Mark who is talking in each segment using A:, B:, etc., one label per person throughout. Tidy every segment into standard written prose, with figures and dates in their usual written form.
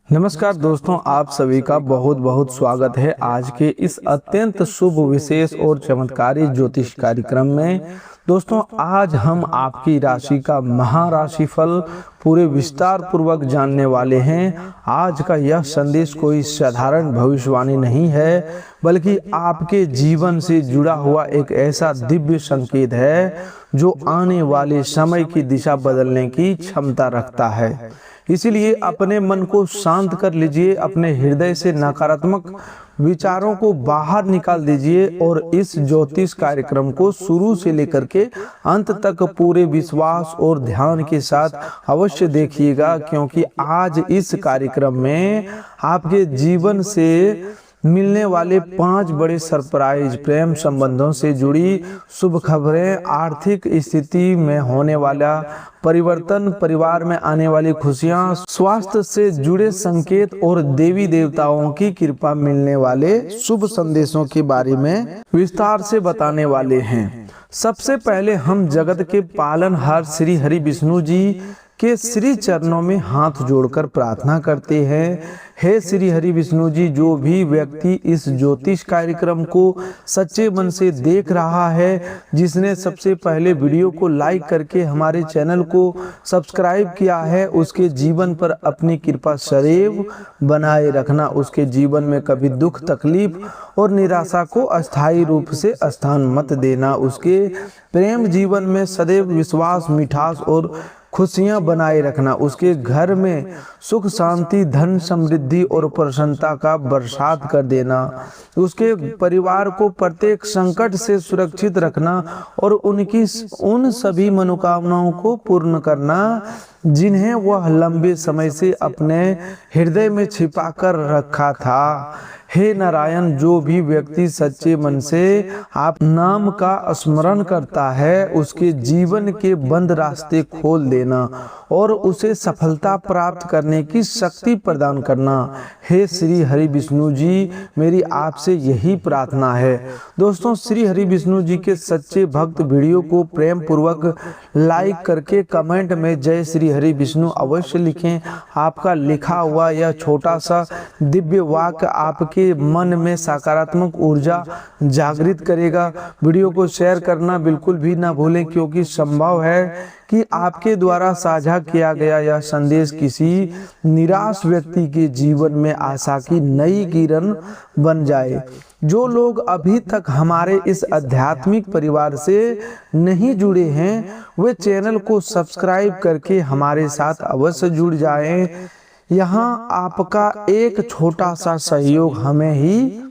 A: नमस्कार दोस्तों, आप सभी का बहुत बहुत स्वागत है आज के इस अत्यंत शुभ विशेष और चमत्कारी ज्योतिष कार्यक्रम में। दोस्तों, आज हम आपकी राशि का महाराशिफल पूरे विस्तार पूर्वक जानने वाले हैं। आज का यह संदेश कोई साधारण भविष्यवाणी नहीं है, बल्कि आपके जीवन से जुड़ा हुआ एक ऐसा दिव्य संकेत है जो आने वाले समय की दिशा बदलने की क्षमता रखता है। इसीलिए अपने मन को शांत कर लीजिए, अपने हृदय से नकारात्मक विचारों को बाहर निकाल दीजिए और इस ज्योतिष कार्यक्रम को शुरू से लेकर के अंत तक पूरे विश्वास और ध्यान के साथ अवश्य देखिएगा, क्योंकि आज इस कार्यक्रम में आपके जीवन से मिलने वाले 5 बड़े सरप्राइज, प्रेम संबंधों से जुड़ी शुभ खबरें, आर्थिक स्थिति में होने वाला परिवर्तन, परिवार में आने वाली खुशियां, स्वास्थ्य से जुड़े संकेत और देवी देवताओं की कृपा मिलने वाले शुभ संदेशों के बारे में विस्तार से बताने वाले हैं। सबसे पहले हम जगत के पालनहार श्री हरि विष्णु जी के श्री चरणों में हाथ जोड़कर प्रार्थना करते हैं। हे श्री हरि विष्णु जी, जो भी व्यक्ति इस ज्योतिष कार्यक्रम को सच्चे मन से देख रहा है, जिसने सबसे पहले वीडियो को लाइक करके हमारे चैनल को सब्सक्राइब किया है, उसके जीवन पर अपनी कृपा सदैव बनाए रखना। उसके जीवन में कभी दुख, तकलीफ और निराशा को अस्थायी रूप से स्थान मत देना। उसके प्रेम जीवन में सदैव विश्वास, मिठास और खुशियां बनाए रखना। उसके घर में सुख, शांति, धन, समृद्धि और प्रसन्नता का बरसात कर देना। उसके परिवार को प्रत्येक संकट से सुरक्षित रखना और उनकी उन सभी मनोकामनाओं को पूर्ण करना जिन्हें वह लंबे समय से अपने हृदय में छिपा कर रखा था। हे नारायण, जो भी व्यक्ति सच्चे मन से आप नाम का स्मरण करता है, उसके जीवन के बंद रास्ते खोल देना और उसे सफलता प्राप्त करने की शक्ति प्रदान करना। हे श्री हरि विष्णु जी, मेरी आपसे यही प्रार्थना है। दोस्तों, श्री हरि विष्णु जी के सच्चे भक्त वीडियो को प्रेम पूर्वक लाइक करके कमेंट में जय श्री हरि विष्णु अवश्य लिखें। आपका लिखा हुआ यह छोटा सा दिव्य वाक्य आपके मन में सकारात्मक ऊर्जा जागृत करेगा। वीडियो को शेयर करना बिल्कुल भी ना भूलें, क्योंकि संभव है कि आपके द्वारा साझा किया गया यह संदेश किसी निराश व्यक्ति के जीवन में आशा की नई किरण बन जाए। जो लोग अभी तक हमारे इस आध्यात्मिक परिवार से नहीं जुड़े हैं, वे चैनल को सब्सक्राइब करके हमारे साथ अवश्य जुड़ जाएं। यहाँ आपका एक छोटा सा सहयोग हमें ही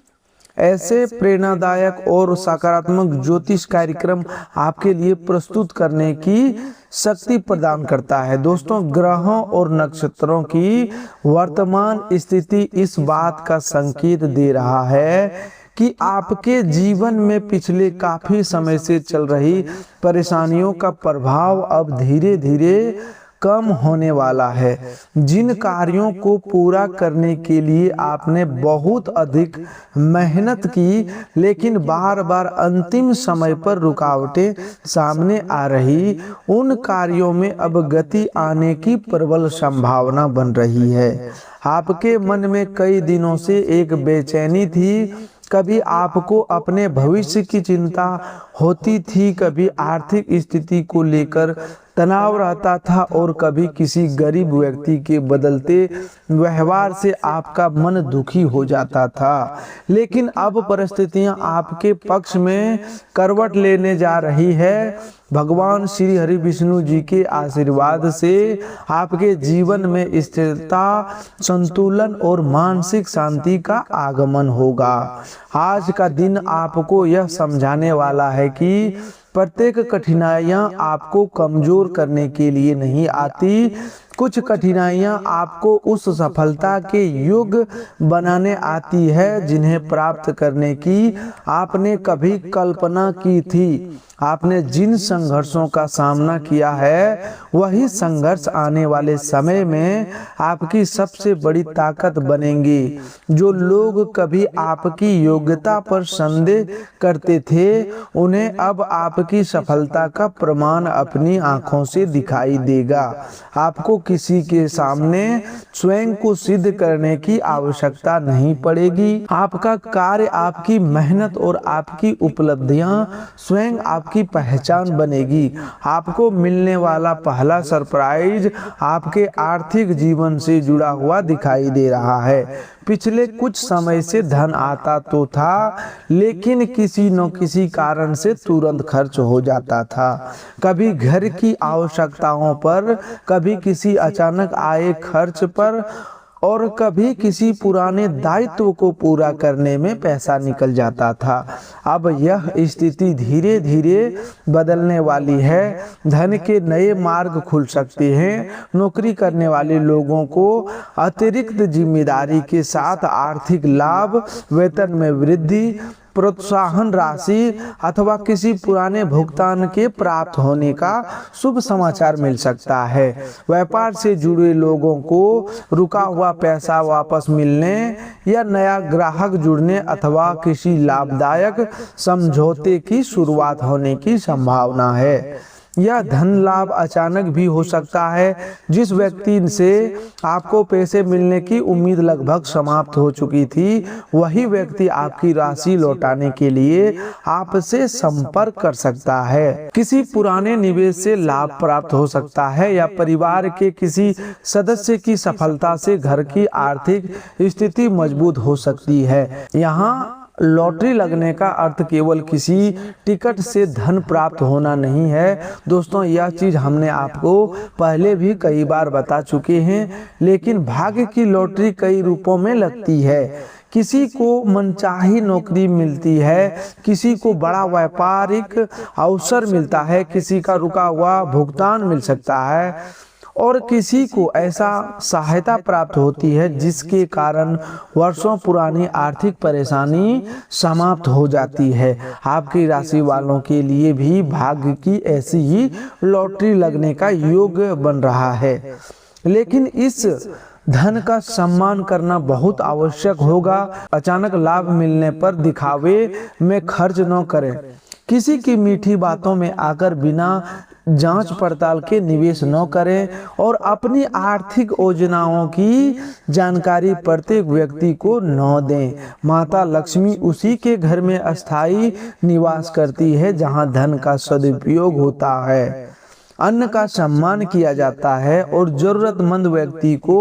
A: ऐसे प्रेरणादायक और सकारात्मक ज्योतिष कार्यक्रम आपके लिए प्रस्तुत करने की शक्ति प्रदान करता है। दोस्तों, ग्रहों और नक्षत्रों की वर्तमान स्थिति इस बात का संकेत दे रहा है कि आपके जीवन में पिछले काफी समय से चल रही परेशानियों का प्रभाव अब धीरे धीरे कम होने वाला है। जिन कार्यों को पूरा करने के लिए आपने बहुत अधिक मेहनत की, लेकिन बार बार अंतिम समय पर रुकावटें सामने आ रही, उन कार्यों में अब गति आने की प्रबल संभावना बन रही है। आपके मन में कई दिनों से एक बेचैनी थी। कभी आपको अपने भविष्य की चिंता होती थी, कभी आर्थिक स्थिति को लेकर तनाव रहता था और कभी किसी गरीब व्यक्ति के बदलते व्यवहार से आपका मन दुखी हो जाता था। लेकिन अब परिस्थितियां आपके पक्ष में करवट लेने जा रही है। भगवान श्री हरि विष्णु जी के आशीर्वाद से आपके जीवन में स्थिरता, संतुलन और मानसिक शांति का आगमन होगा। आज का दिन आपको यह समझाने वाला है कि प्रत्येक कठिनाइयां आपको कमजोर करने के लिए नहीं आती। कुछ कठिनाइयां आपको उस सफलता के योग्य बनाने आती है जिन्हें प्राप्त करने की आपने कभी कल्पना की थी। आपने जिन संघर्षों का सामना किया है, वही संघर्ष आने वाले समय में आपकी सबसे बड़ी ताकत बनेंगे। जो लोग कभी आपकी योग्यता पर संदेह करते थे, उन्हें अब आपकी सफलता का प्रमाण अपनी आंखों से दिखाई देगा। आपको किसी के सामने स्वयं को सिद्ध करने की आवश्यकता नहीं पड़ेगी। आपका कार्य, आपकी मेहनत और आपकी उपलब्धियां स्वयं आपकी पहचान बनेगी। आपको मिलने वाला पहला सरप्राइज आपके आर्थिक जीवन से जुड़ा हुआ दिखाई दे रहा है। पिछले कुछ समय से धन आता तो था, लेकिन किसी न किसी कारण से तुरंत खर्च हो जाता था। कभी घर की आवश्यकताओं पर, कभी किसी अचानक आए खर्च पर और कभी किसी पुराने दायित्व को पूरा करने में पैसा निकल जाता था। अब यह स्थिति धीरे धीरे बदलने वाली है। धन के नए मार्ग खुल सकते हैं। नौकरी करने वाले लोगों को अतिरिक्त जिम्मेदारी के साथ आर्थिक लाभ, वेतन में वृद्धि, प्रोत्साहन राशि अथवा किसी पुराने भुगतान के प्राप्त होने का शुभ समाचार मिल सकता है। व्यापार से जुड़े लोगों को रुका हुआ पैसा वापस मिलने या नया ग्राहक जुड़ने अथवा किसी लाभदायक समझौते की शुरुआत होने की संभावना है। यह धन लाभ अचानक भी हो सकता है। जिस व्यक्ति से आपको पैसे मिलने की उम्मीद लगभग समाप्त हो चुकी थी, वही व्यक्ति आपकी राशि लौटाने के लिए आपसे संपर्क कर सकता है। किसी पुराने निवेश से लाभ प्राप्त हो सकता है या परिवार के किसी सदस्य की सफलता से घर की आर्थिक स्थिति मजबूत हो सकती है। यहाँ लॉटरी लगने का अर्थ केवल किसी टिकट से धन प्राप्त होना नहीं है। दोस्तों, यह चीज हमने आपको पहले भी कई बार बता चुके हैं, लेकिन भाग्य की लॉटरी कई रूपों में लगती है। किसी को मनचाही नौकरी मिलती है, किसी को बड़ा व्यापारिक अवसर मिलता है, किसी का रुका हुआ भुगतान मिल सकता है और किसी को ऐसा सहायता प्राप्त होती है जिसके कारण वर्षों पुरानी आर्थिक परेशानी समाप्त हो जाती है। आपकी राशि वालों के लिए भी भाग्य की ऐसी ही लॉटरी लगने का योग बन रहा है, लेकिन इस धन का सम्मान करना बहुत आवश्यक होगा। अचानक लाभ मिलने पर दिखावे में खर्च न करें। किसी की मीठी बातों में आकर बिना जांच पड़ताल के निवेश न करें और अपनी आर्थिक योजनाओं की जानकारी प्रत्येक व्यक्ति को न दें। माता लक्ष्मी उसी के घर में अस्थायी निवास करती है जहां धन का सदुपयोग होता है, अन्न का सम्मान किया जाता है और जरूरतमंद व्यक्ति को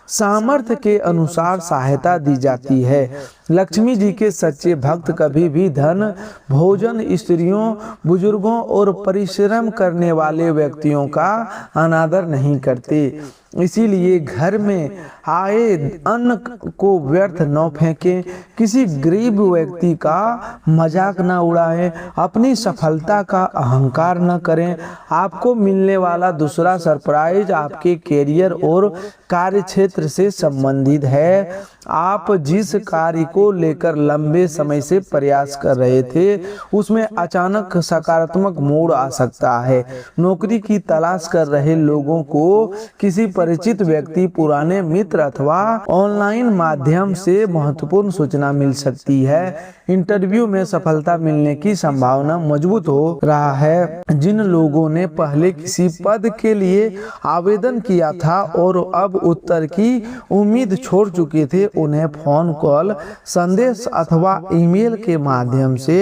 A: सामर्थ्य के अनुसार सहायता दी जाती है। लक्ष्मी जी के सच्चे भक्त कभी भी धन, भोजन, स्त्रियों, बुजुर्गों और परिश्रम करने वाले व्यक्तियों का अनादर नहीं करते। इसीलिए घर में आए अन्न को व्यर्थ न फेंकें, किसी गरीब व्यक्ति का मजाक न उड़ाएं, अपनी सफलता का अहंकार न करें। आपको मिलने वाला दूसरा सरप्राइज आपके कैरियर और कार्य क्षेत्र से संबंधित है। आप जिस कार्य को लेकर लंबे समय से प्रयास कर रहे थे, उसमें अचानक सकारात्मक मोड़ आ सकता है। नौकरी की तलाश कर रहे लोगों को किसी परिचित व्यक्ति, पुराने मित्र अथवा ऑनलाइन माध्यम से महत्वपूर्ण सूचना मिल सकती है। इंटरव्यू में सफलता मिलने की संभावना मजबूत हो रहा है। जिन लोगों ने पहले किसी पद के लिए आवेदन किया था और अब उत्तर की उम्मीद छोड़ चुके थे, उन्हें फोन कॉल, संदेश अथवा ईमेल के माध्यम से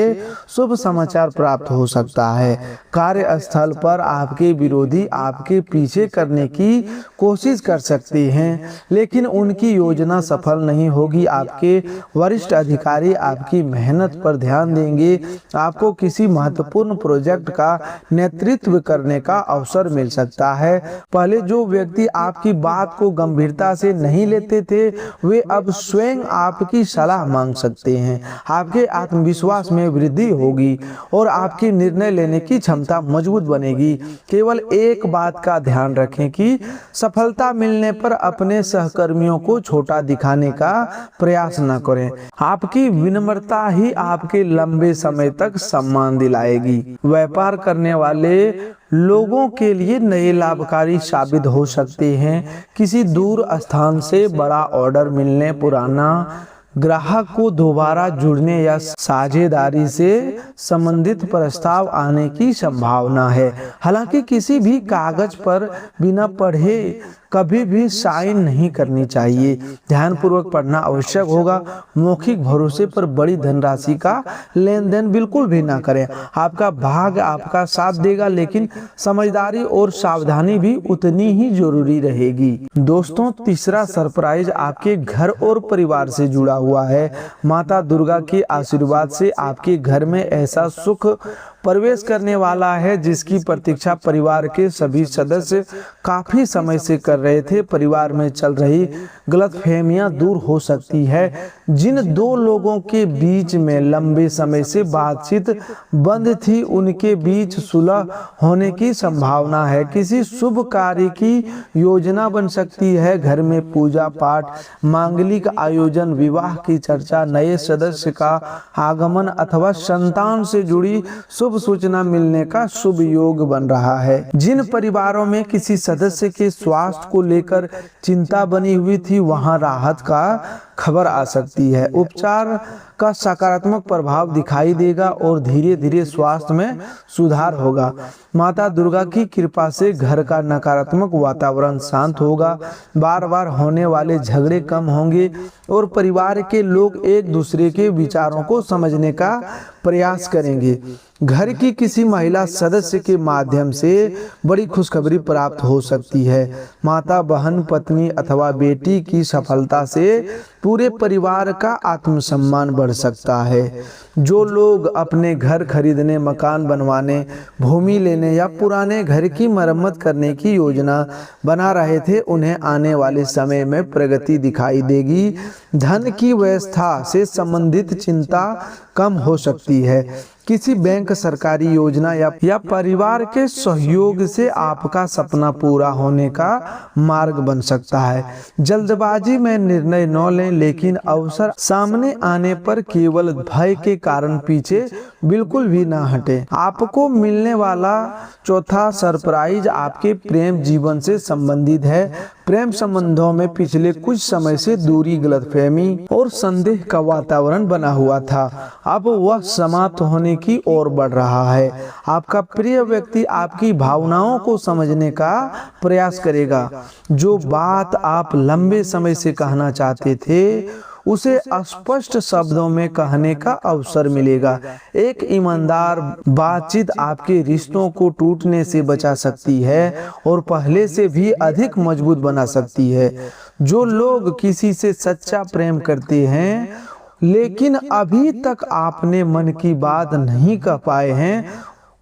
A: शुभ समाचार प्राप्त हो सकता है। कार्यस्थल पर आपके विरोधी आपके पीछे करने की कोशिश कर सकते हैं, लेकिन उनकी योजना सफल नहीं होगी। आपके वरिष्ठ अधिकारी आपकी मेहनत पर ध्यान देंगे। आपको किसी महत्वपूर्ण प्रोजेक्ट का नेतृत्व करने का अवसर मिल सकता है। पहले जो व्यक्ति आपकी बात को गंभीरता से नहीं लेते थे, वे अब स्वयं आपकी सलाह मांग सकते हैं। आपके आत्मविश्वास में वृद्धि होगी और आपकी निर्णय लेने की क्षमता मजबूत बनेगी। केवल एक बात का ध्यान रखें कि सफलता मिलने पर अपने सहकर्मियों को छोटा दिखाने का प्रयास न करें। आपकी विनम्रता ही आपके लंबे समय तक सम्मान दिलाएगी। व्यापार करने वाले लोगों के लिए नए लाभकारी साबित हो सकते हैं। किसी दूर स्थान से बड़ा ऑर्डर मिलने, पुराना ग्राहक को दोबारा जुड़ने या साझेदारी से संबंधित प्रस्ताव आने की संभावना है। हालांकि किसी भी कागज पर बिना पढ़े कभी भी साइन नहीं करनी चाहिए। ध्यानपूर्वक पढ़ना आवश्यक होगा। मौखिक भरोसे पर बड़ी धनराशि का लेन देन बिल्कुल भी ना करें। आपका भाग्य आपका साथ देगा, लेकिन समझदारी और सावधानी भी उतनी ही जरूरी रहेगी। दोस्तों, तीसरा सरप्राइज आपके घर और परिवार से जुड़ा हुआ है। माता दुर्गा के आशीर्वाद से आपके घर में ऐसा सुख प्रवेश करने वाला है जिसकी प्रतीक्षा परिवार के सभी सदस्य काफी समय से कर रहे थे। परिवार में चल रही गलतफहमियां दूर हो सकती है। जिन दो लोगों के बीच में लंबे समय से बातचीत बंद थी, उनके बीच सुलह होने की संभावना है। किसी शुभ कार्य की योजना बन सकती है। घर में पूजा पाठ, मांगलिक आयोजन, विवाह की चर्चा, नए सदस्य का आगमन अथवा संतान से जुड़ी शुभ सूचना मिलने का शुभ योग बन रहा है। जिन परिवारों में किसी सदस्य के स्वास्थ्य को लेकर चिंता बनी हुई थी, वहां राहत का खबर आ सकती है। उपचार का सकारात्मक प्रभाव दिखाई देगा और धीरे धीरे स्वास्थ्य में सुधार होगा। माता दुर्गा की कृपा से घर का नकारात्मक वातावरण शांत होगा। बार बार होने वाले झगड़े कम होंगे और परिवार के लोग एक दूसरे के विचारों को समझने का प्रयास करेंगे। घर की किसी महिला सदस्य के माध्यम से बड़ी खुशखबरी प्राप्त हो सकती है। माता, बहन, पत्नी अथवा बेटी की सफलता से पूरे परिवार का आत्मसम्मान बढ़ सकता है। जो लोग अपने घर खरीदने, मकान बनवाने, भूमि लेने या पुराने घर की मरम्मत करने की योजना बना रहे थे, उन्हें आने वाले समय में प्रगति दिखाई देगी। धन की व्यवस्था से संबंधित चिंता कम हो सकती है। किसी बैंक, सरकारी योजना या परिवार के सहयोग से आपका सपना पूरा होने का मार्ग बन सकता है। जल्दबाजी में निर्णय न लें, लेकिन अवसर सामने आने पर केवल भय के कारण पीछे बिल्कुल भी ना हटें। आपको मिलने वाला चौथा सरप्राइज आपके प्रेम जीवन से संबंधित है। प्रेम संबंधों में पिछले कुछ समय से दूरी, गलतफहमी और संदेह का वातावरण बना हुआ था। अब वह समाप्त होने की ओर बढ़ रहा है। आपका प्रिय व्यक्ति आपकी भावनाओं को समझने का प्रयास करेगा। जो बात आप लंबे समय से कहना चाहते थे, उसे स्पष्ट शब्दों में कहने का अवसर मिलेगा। एक ईमानदार बातचीत आपके रिश्तों को टूटने से बचा सकती है और पहले से भी अधिक मजबूत बना सकती है। जो लोग किसी से सच्चा प्रेम करते हैं लेकिन अभी तक आपने मन की बात नहीं कह पाए हैं,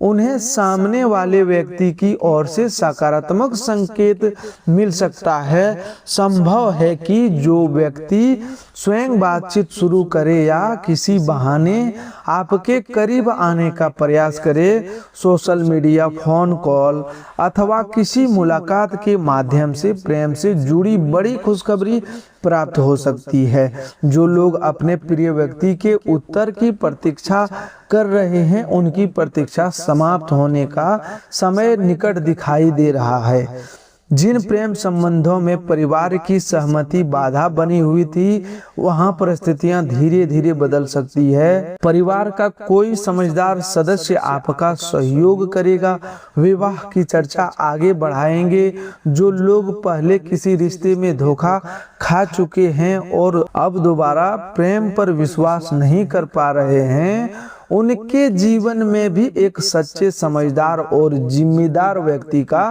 A: उन्हें सामने वाले व्यक्ति की ओर से सकारात्मक संकेत मिल सकता है। संभव है कि जो व्यक्ति स्वयं बातचीत शुरू करे या किसी बहाने आपके करीब आने का प्रयास करे। सोशल मीडिया, फोन कॉल अथवा किसी मुलाकात के माध्यम से प्रेम से जुड़ी बड़ी खुशखबरी प्राप्त हो सकती है। जो लोग अपने प्रिय व्यक्ति के उत्तर की प्रतीक्षा कर रहे हैं, उनकी प्रतीक्षा समाप्त होने का समय निकट दिखाई दे रहा है। जिन प्रेम संबंधों में परिवार की सहमति बाधा बनी हुई थी, वहां परिस्थितियां धीरे धीरे बदल सकती है। परिवार का कोई समझदार सदस्य आपका सहयोग करेगा। विवाह की चर्चा आगे बढ़ाएंगे। जो लोग पहले किसी रिश्ते में धोखा खा चुके हैं और अब दोबारा प्रेम पर विश्वास नहीं कर पा रहे हैं, उनके जीवन में भी एक सच्चे, समझदार और जिम्मेदार व्यक्ति का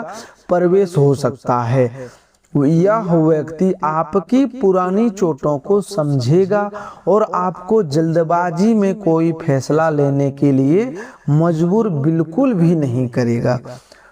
A: प्रवेश हो सकता है। यह व्यक्ति आपकी पुरानी चोटों को समझेगा और आपको जल्दबाजी में कोई फैसला लेने के लिए मजबूर बिल्कुल भी नहीं करेगा।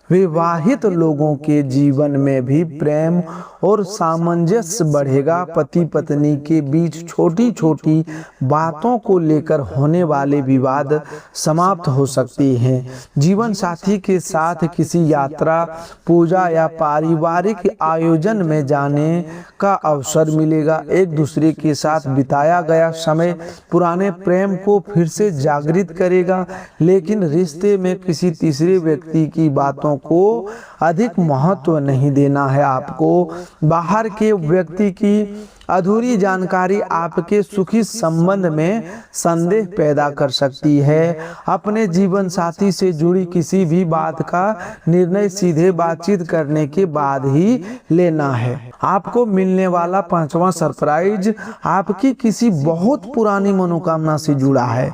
A: विवाहित लोगों के जीवन में भी प्रेम और सामंजस्य बढ़ेगा। पति पत्नी के बीच छोटी छोटी बातों को लेकर होने वाले विवाद समाप्त हो सकते हैं। जीवन साथी के साथ किसी यात्रा, पूजा या पारिवारिक आयोजन में जाने का अवसर मिलेगा। एक दूसरे के साथ बिताया गया समय पुराने प्रेम को फिर से जागृत करेगा, लेकिन रिश्ते में किसी तीसरे व्यक्ति की बातों को अधिक महत्व नहीं देना है। आपको बाहर के व्यक्ति की अधूरी जानकारी आपके सुखी संबंध में संदेह पैदा कर सकती है। अपने जीवन साथी से जुड़ी किसी भी बात का निर्णय सीधे बातचीत करने के बाद ही लेना है। आपको मिलने वाला 5वां सरप्राइज आपकी किसी बहुत पुरानी मनोकामना से जुड़ा है।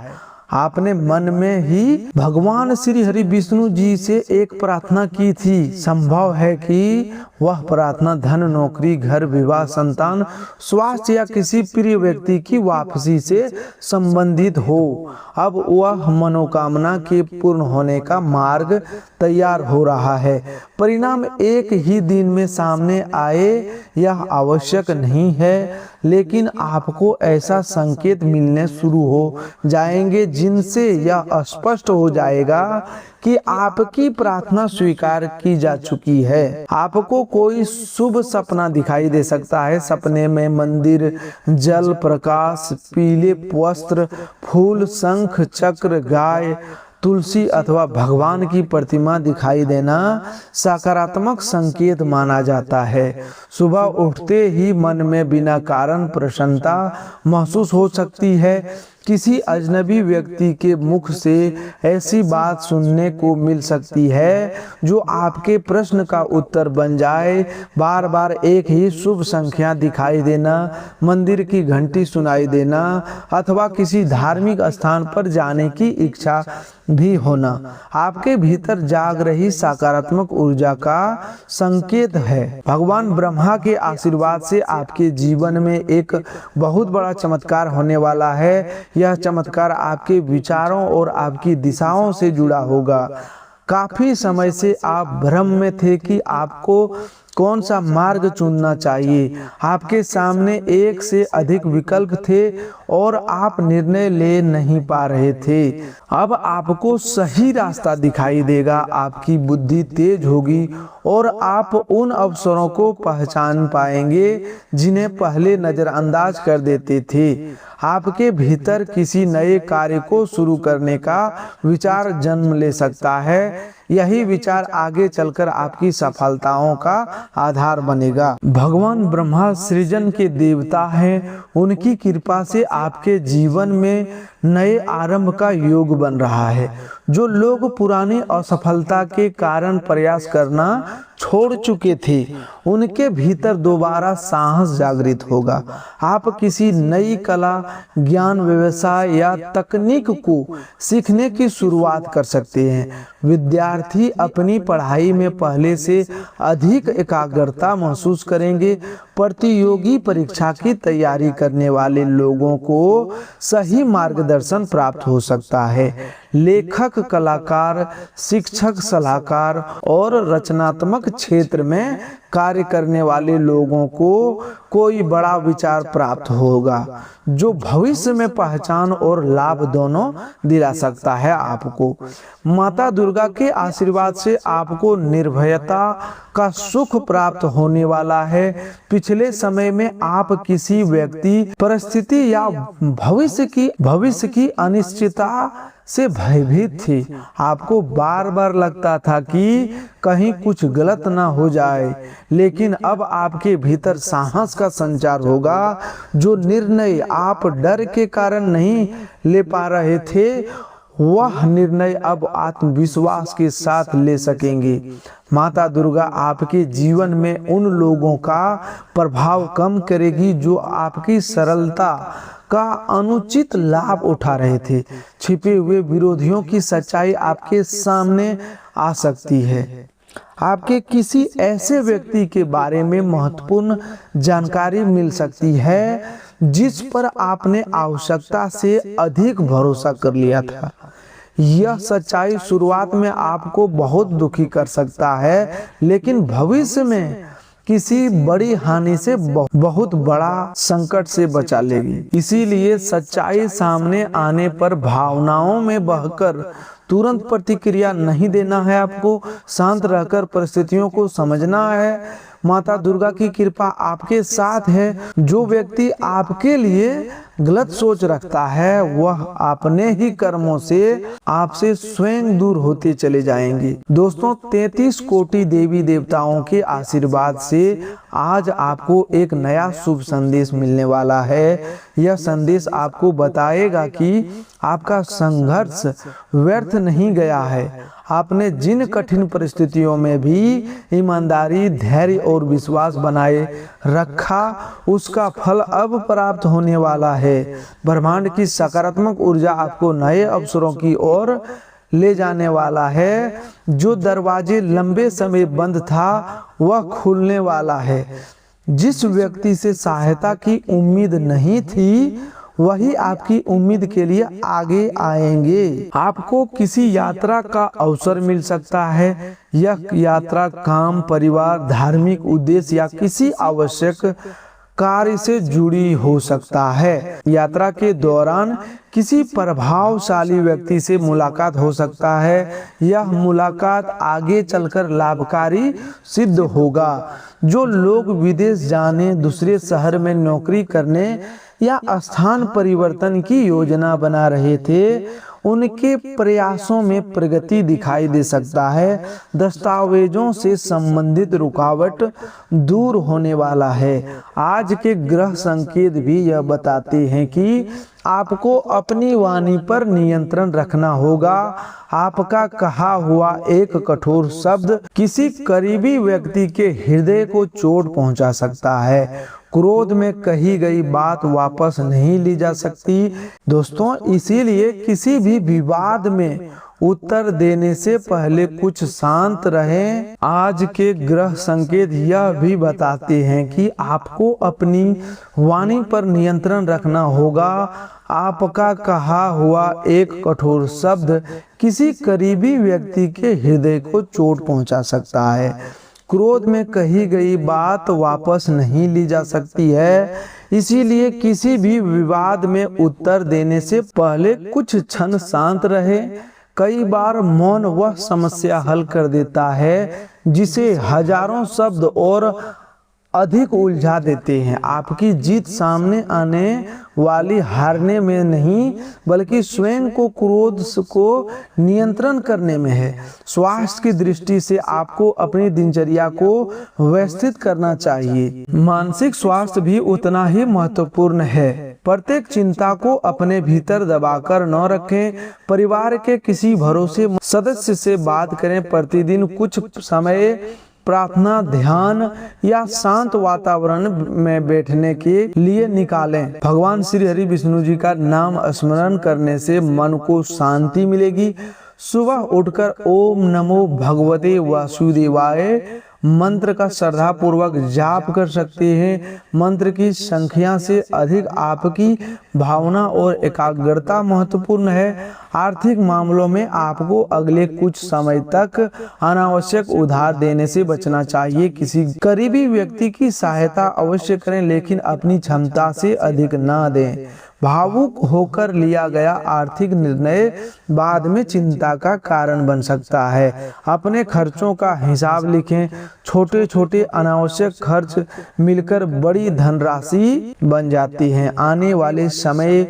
A: आपने मन में ही भगवान श्री हरि विष्णु जी से एक प्रार्थना की थी। संभव है कि वह प्रार्थना धन, नौकरी, घर, विवाह, संतान, स्वास्थ्य या किसी प्रिय व्यक्ति की वापसी से संबंधित हो। अब वह मनोकामना के पूर्ण होने का मार्ग तैयार हो रहा है। परिणाम एक ही दिन में सामने आए यह आवश्यक नहीं है, लेकिन आपको ऐसा संकेत मिलने शुरू हो जाएंगे जिनसे यह स्पष्ट हो जाएगा कि आपकी प्रार्थना स्वीकार की जा चुकी है। आपको कोई शुभ सपना दिखाई दे सकता है। सपने में मंदिर, जल, प्रकाश, पीले वस्त्र, फूल, शंख, चक्र, गाय, तुलसी अथवा भगवान की प्रतिमा दिखाई देना सकारात्मक संकेत माना जाता है। सुबह उठते ही मन में बिना कारण प्रसन्नता महसूस हो सकती है। किसी अजनबी व्यक्ति के मुख से ऐसी बात सुनने को मिल सकती है जो आपके प्रश्न का उत्तर बन जाए। बार बार एक ही शुभ संख्या दिखाई देना, मंदिर की घंटी सुनाई देना अथवा किसी धार्मिक स्थान पर जाने की इच्छा भी होना आपके भीतर जाग रही सकारात्मक ऊर्जा का संकेत है। भगवान ब्रह्मा के आशीर्वाद से आपके जीवन में एक बहुत बड़ा चमत्कार होने वाला है। यह चमत्कार आपके विचारों और आपकी दिशाओं से जुड़ा होगा। काफी समय से आप भ्रम में थे कि आपको कौन सा मार्ग चुनना चाहिए। आपके सामने एक से अधिक विकल्प थे और आप निर्णय ले नहीं पा रहे थे। अब आपको सही रास्ता दिखाई देगा। आपकी बुद्धि तेज होगी और आप उन अवसरों को पहचान पाएंगे जिन्हें पहले नजरअंदाज कर देते थे। आपके भीतर किसी नए कार्य को शुरू करने का विचार जन्म ले सकता है। यही विचार आगे चलकर आपकी सफलताओं का आधार बनेगा। भगवान ब्रह्मा सृजन के देवता हैं। उनकी कृपा से आपके जीवन में नए आरंभ का योग बन रहा है। जो लोग पुरानी असफलता के कारण प्रयास करना छोड़ चुके थे, उनके भीतर दोबारा साहस जागृत होगा। आप किसी नई कला, ज्ञान, व्यवसाय या तकनीक को सीखने की शुरुआत कर सकते हैं। विद्यार्थी अपनी पढ़ाई में पहले से अधिक एकाग्रता महसूस करेंगे। प्रतियोगी परीक्षा की तैयारी करने वाले लोगों को सही मार्गदर्शन प्राप्त हो सकता है। लेखक, कलाकार, शिक्षक, सलाहकार और रचनात्मक क्षेत्र में कार्य करने वाले लोगों को कोई बड़ा विचार प्राप्त होगा जो भविष्य में पहचान और लाभ दोनों दिला सकता है। आपको माता दुर्गा के आशीर्वाद से आपको निर्भयता का सुख प्राप्त होने वाला है। पिछले समय में आप किसी व्यक्ति, परिस्थिति या भविष्य की अनिश्चितता से भयभीत थी। आपको बार बार लगता था कि कहीं कुछ गलत ना हो जाए, लेकिन अब आपके भीतर साहस का संचार होगा। जो निर्णय आप डर के कारण नहीं ले पा रहे थे, वह निर्णय अब आत्मविश्वास के साथ ले सकेंगे। माता दुर्गा आपके जीवन में उन लोगों का प्रभाव कम करेगी जो आपकी सरलता का अनुचित लाभ उठा रहे थे। छिपे हुए विरोधियों की सच्चाई आपके सामने आ सकती है। आपके किसी ऐसे व्यक्ति के बारे में महत्वपूर्ण जानकारी मिल सकती है जिस पर आपने आवश्यकता से अधिक भरोसा कर लिया था। यह सच्चाई शुरुआत में आपको बहुत दुखी कर सकता है, लेकिन भविष्य में किसी बड़ी हानि से बहुत बड़ा संकट से बचा लेगी। इसीलिए सच्चाई सामने आने पर भावनाओं में बहकर तुरंत प्रतिक्रिया नहीं देना है। आपको शांत रहकर परिस्थितियों को समझना है। माता दुर्गा की कृपा आपके साथ है। जो व्यक्ति आपके लिए गलत सोच रखता है वह अपने ही कर्मों से आपसे स्वयं दूर होते चले जाएंगे। दोस्तों 33 कोटि देवी देवताओं के आशीर्वाद से आज आपको एक नया शुभ संदेश मिलने वाला है। यह संदेश आपको बताएगा कि आपका संघर्ष व्यर्थ नहीं गया है। आपने जिन कठिन परिस्थितियों में भी ईमानदारी, धैर्य और विश्वास बनाए रखा, उसका फल अब प्राप्त होने वाला है। ब्रह्मांड की सकारात्मक ऊर्जा आपको नए अवसरों की ओर ले जाने वाला है। जो दरवाजे लंबे समय बंद था वह खुलने वाला है। जिस व्यक्ति से सहायता की उम्मीद नहीं थी वही आपकी उम्मीद के लिए आगे आएंगे। आपको किसी यात्रा का अवसर मिल सकता है। यह यात्रा काम, परिवार, धार्मिक उद्देश्य या किसी आवश्यक कार्य से जुड़ी हो सकता है। यात्रा के दौरान किसी प्रभावशाली व्यक्ति से मुलाकात हो सकता है। यह मुलाकात आगे चलकर लाभकारी सिद्ध होगा। जो लोग विदेश जाने, दूसरे शहर में नौकरी करने या स्थान परिवर्तन की योजना बना रहे थे, उनके प्रयासों में प्रगति दिखाई दे सकता है। दस्तावेजों से संबंधित रुकावट दूर होने वाला है। आज के ग्रह संकेत भी यह बताते हैं कि आपको अपनी वाणी पर नियंत्रण रखना होगा। आपका कहा हुआ एक कठोर शब्द किसी करीबी व्यक्ति के हृदय को चोट पहुंचा सकता है। क्रोध में कही गई बात वापस नहीं ली जा सकती। दोस्तों इसीलिए किसी भी विवाद में उत्तर देने से पहले कुछ शांत रहें। आज के ग्रह संकेत यह भी बताते हैं कि आपको अपनी वाणी पर नियंत्रण रखना होगा। आपका कहा हुआ एक कठोर शब्द किसी करीबी व्यक्ति के हृदय को चोट पहुंचा सकता है। क्रोध में कही गई बात वापस नहीं ली जा सकती है। इसीलिए किसी भी विवाद में उत्तर देने से पहले कुछ क्षण शांत रहे। कई बार मौन वह समस्या हल कर देता है जिसे हजारों शब्द और अधिक उलझा देते हैं। आपकी जीत सामने आने वाली हारने में नहीं बल्कि स्वयं को क्रोध को नियंत्रण करने में है। स्वास्थ्य की दृष्टि से आपको अपनी दिनचर्या को व्यवस्थित करना चाहिए। मानसिक स्वास्थ्य भी उतना ही महत्वपूर्ण है। प्रत्येक चिंता को अपने भीतर दबाकर न रखें। परिवार के किसी भरोसे सदस्य से बात करें। प्रतिदिन कुछ समय प्रार्थना, ध्यान या शांत वातावरण में बैठने के लिए निकालें। भगवान श्री हरि विष्णु जी का नाम स्मरण करने से मन को शांति मिलेगी। सुबह उठकर ओम नमो भगवते वासुदेवाय मंत्र का श्रद्धा पूर्वक जाप कर सकते हैं। मंत्र की संख्या से अधिक आपकी भावना और एकाग्रता महत्वपूर्ण है। आर्थिक मामलों में आपको अगले कुछ समय तक अनावश्यक उधार देने से बचना चाहिए। किसी करीबी व्यक्ति की सहायता अवश्य करें लेकिन अपनी क्षमता से अधिक ना दें। भावुक होकर लिया गया आर्थिक निर्णय बाद में चिंता का कारण बन सकता है। अपने खर्चों का हिसाब लिखें। छोटे छोटे अनावश्यक खर्च मिलकर बड़ी धनराशि बन जाती हैं। आने वाले समय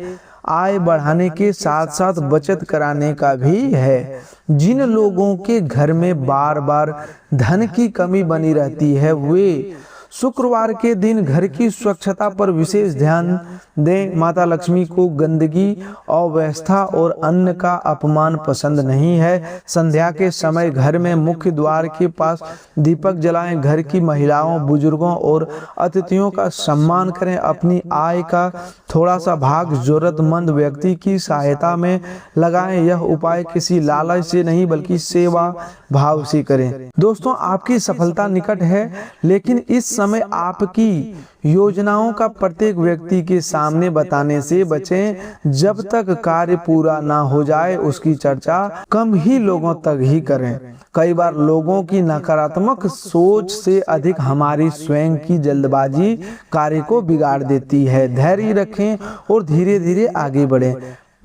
A: आय बढ़ाने के साथ साथ बचत कराने का भी है। जिन लोगों के घर में बार बार धन की कमी बनी रहती है वे शुक्रवार के दिन घर की स्वच्छता पर विशेष ध्यान दें। माता लक्ष्मी को गंदगी, अव्यवस्था और अन्न का अपमान पसंद नहीं है। संध्या के समय घर में मुख्य द्वार के पास दीपक जलाएं। घर की महिलाओं, बुजुर्गों और अतिथियों का सम्मान करें। अपनी आय का थोड़ा सा भाग जरूरतमंद व्यक्ति की सहायता में लगाएं। यह उपाय किसी लालच से नहीं बल्कि सेवा भाव से करें। दोस्तों आपकी सफलता निकट है लेकिन इस समय आपकी योजनाओं का प्रत्येक व्यक्ति के सामने बताने से बचें। जब तक कार्य पूरा ना हो जाए उसकी चर्चा कम ही लोगों तक ही करें। कई बार लोगों की नकारात्मक सोच से अधिक हमारी स्वयं की जल्दबाजी कार्य को बिगाड़ देती है। धैर्य रखें और धीरे धीरे आगे बढ़ें।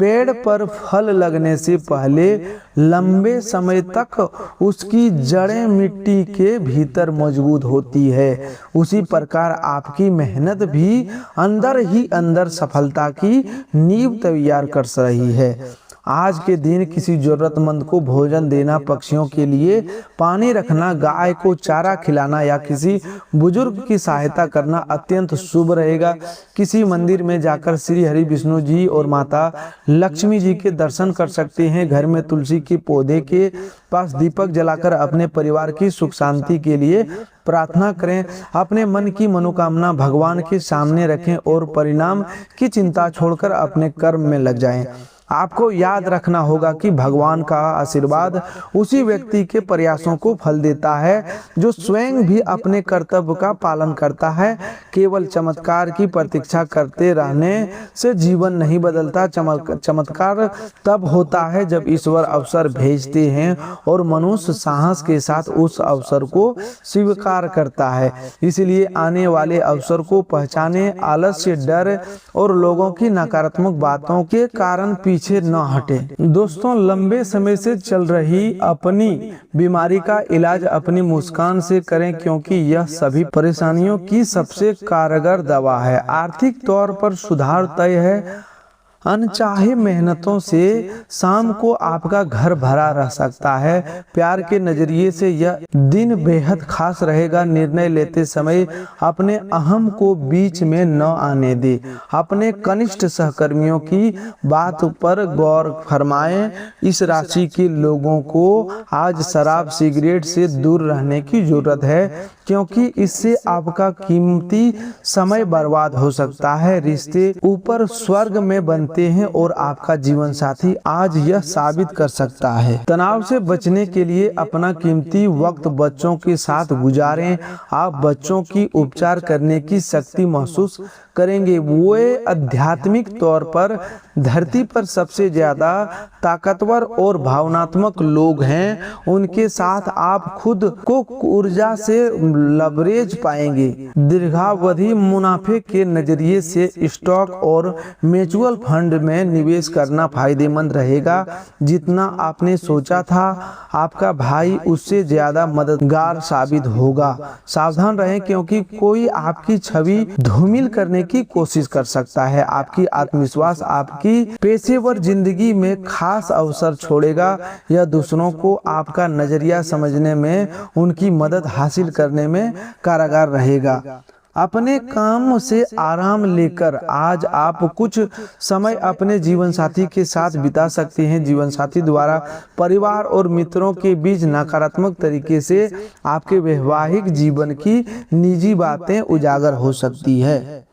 A: पेड़ पर फल लगने से पहले लंबे समय तक उसकी जड़ें मिट्टी के भीतर मजबूत होती है, उसी प्रकार आपकी मेहनत भी अंदर ही अंदर सफलता की नींव तैयार कर रही है। आज के दिन किसी जरूरतमंद को भोजन देना, पक्षियों के लिए पानी रखना, गाय को चारा खिलाना या किसी बुजुर्ग की सहायता करना अत्यंत शुभ रहेगा। किसी मंदिर में जाकर श्री हरि विष्णु जी और माता लक्ष्मी जी के दर्शन कर सकते हैं। घर में तुलसी के पौधे के पास दीपक जलाकर अपने परिवार की सुख शांति के लिए प्रार्थना करें। अपने मन की मनोकामना भगवान के सामने रखें और परिणाम की चिंता छोड़कर अपने कर्म में लग जाएं। आपको याद रखना होगा कि भगवान का आशीर्वाद उसी व्यक्ति के प्रयासों को फल देता है जो स्वयं भी अपने कर्तव्य का पालन करता है। केवल चमत्कार की प्रतीक्षा करते रहने से जीवन नहीं बदलता। चमत्कार तब होता है जब ईश्वर अवसर भेजते हैं और मनुष्य साहस के साथ उस अवसर को स्वीकार करता है। इसलिए आने वाले अवसर को पहचाने, आलस्य, डर और लोगों की नकारात्मक बातों के कारण पीछे न हटे। दोस्तों, लंबे समय से चल रही अपनी बीमारी का इलाज अपनी मुस्कान से करें, क्योंकि यह सभी परेशानियों की सबसे कारगर दवा है। आर्थिक तौर पर सुधार तय है। अनचाहे मेहनतों से शाम को आपका घर भरा रह सकता है। प्यार के नजरिए से यह दिन बेहद खास रहेगा। निर्णय लेते समय अपने अहम को बीच में न आने दे। अपने कनिष्ठ सहकर्मियों की बात पर गौर फरमाएं। इस राशि के लोगों को आज शराब, सिगरेट से दूर रहने की जरूरत है, क्योंकि इससे आपका कीमती समय बर्बाद हो सकता है। रिश्ते ऊपर स्वर्ग में बनते हैं और आपका जीवन साथी आज यह साबित कर सकता है। तनाव से बचने के लिए अपना कीमती वक्त बच्चों के साथ गुजारें। आप बच्चों की उपचार करने की शक्ति महसूस करेंगे। वे आध्यात्मिक तौर पर धरती पर सबसे ज्यादा ताकतवर और भावनात्मक लोग हैं। उनके साथ आप खुद को ऊर्जा से लवरेज पाएंगे। दीर्घावधि मुनाफे के नजरिए से स्टॉक और म्यूचुअल फंड में निवेश करना फायदेमंद रहेगा। जितना आपने सोचा था, आपका भाई उससे ज्यादा मददगार साबित होगा। सावधान रहें, क्योंकि कोई आपकी छवि धूमिल करने की कोशिश कर सकता है। आपकी आत्मविश्वास आपकी पेशेवर जिंदगी में खास अवसर छोड़ेगा। यह दूसरों को आपका नजरिया समझने में, उनकी मदद हासिल करने में कारगर रहेगा। अपने काम से आराम लेकर आज आप कुछ समय अपने जीवन साथी के साथ बिता सकते हैं। जीवन साथी द्वारा परिवार और मित्रों के बीच नकारात्मक तरीके से आपके वैवाहिक जीवन की निजी बातें उजागर हो सकती है।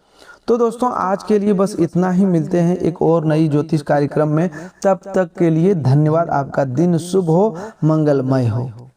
A: तो दोस्तों, आज के लिए बस इतना ही। मिलते हैं एक और नई ज्योतिष कार्यक्रम में। तब तक के लिए धन्यवाद। आपका दिन शुभ हो, मंगलमय हो।